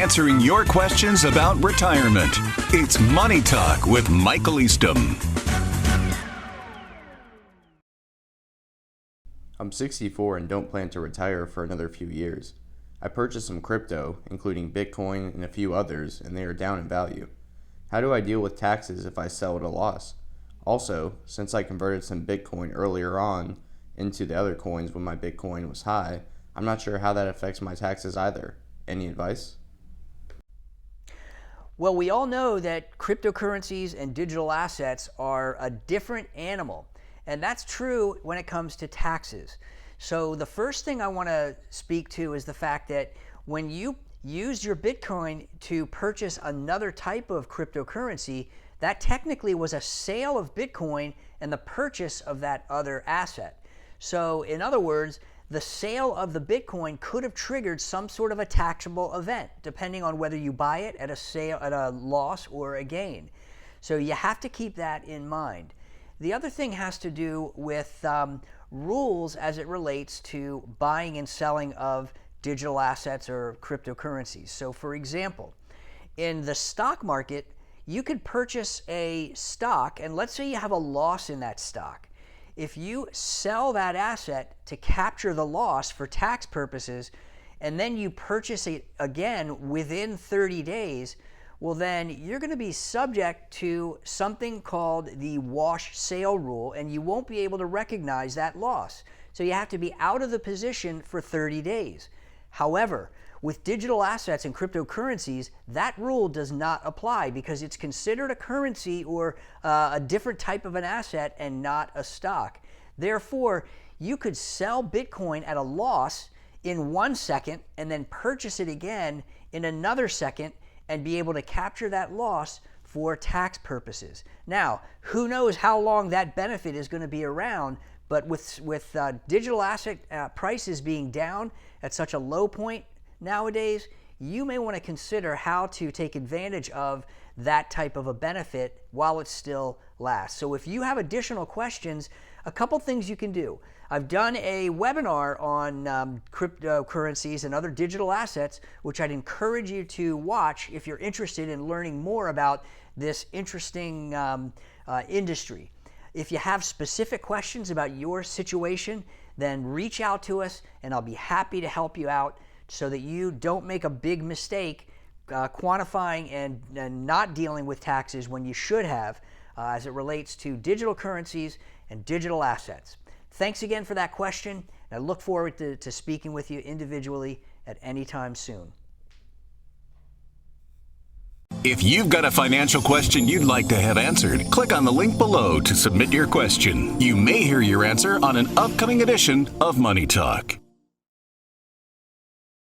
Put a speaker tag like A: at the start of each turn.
A: answering your questions about retirement. It's Money Talk with Michael Eastham.
B: I'm 64 and don't plan to retire for another few years. I purchased some crypto, including Bitcoin and a few others, and they are down in value. How do I deal with taxes if I sell at a loss? Also, since I converted some Bitcoin earlier on into the other coins when my Bitcoin was high, I'm not sure how that affects my taxes either. Any advice?
C: Well, we all know that cryptocurrencies and digital assets are a different animal, and that's true when it comes to taxes. So the first thing I want to speak to is the fact that when you use your Bitcoin to purchase another type of cryptocurrency, that technically was a sale of Bitcoin and the purchase of that other asset. So in other words, the sale of the Bitcoin could have triggered some sort of a taxable event, depending on whether you buy it at a sale, at a loss or a gain. So you have to keep that in mind. The other thing has to do with rules as it relates to buying and selling of digital assets or cryptocurrencies. So for example, in the stock market, you could purchase a stock, and let's say you have a loss in that stock. If you sell that asset to capture the loss for tax purposes, and then you purchase it again within 30 days, well then you're going to be subject to something called the wash sale rule, and you won't be able to recognize that loss. So you have to be out of the position for 30 days. However, with digital assets and cryptocurrencies, that rule does not apply because it's considered a currency or a different type of an asset and not a stock. Therefore, you could sell Bitcoin at a loss in 1 second and then purchase it again in another second and be able to capture that loss for tax purposes. Now, who knows how long that benefit is going to be around, but with digital asset prices being down at such a low point nowadays, you may want to consider how to take advantage of that type of a benefit while it still lasts. So if you have additional questions, a couple things you can do. I've done a webinar on cryptocurrencies and other digital assets, which I'd encourage you to watch if you're interested in learning more about this interesting industry. If you have specific questions about your situation, then reach out to us and I'll be happy to help you out so that you don't make a big mistake quantifying and not dealing with taxes when you should have as it relates to digital currencies and digital assets. Thanks again for that question, and I look forward to speaking with you individually at any time soon.
A: If you've got a financial question you'd like to have answered, click on the link below to submit your question. You may hear your answer on an upcoming edition of Money Talk.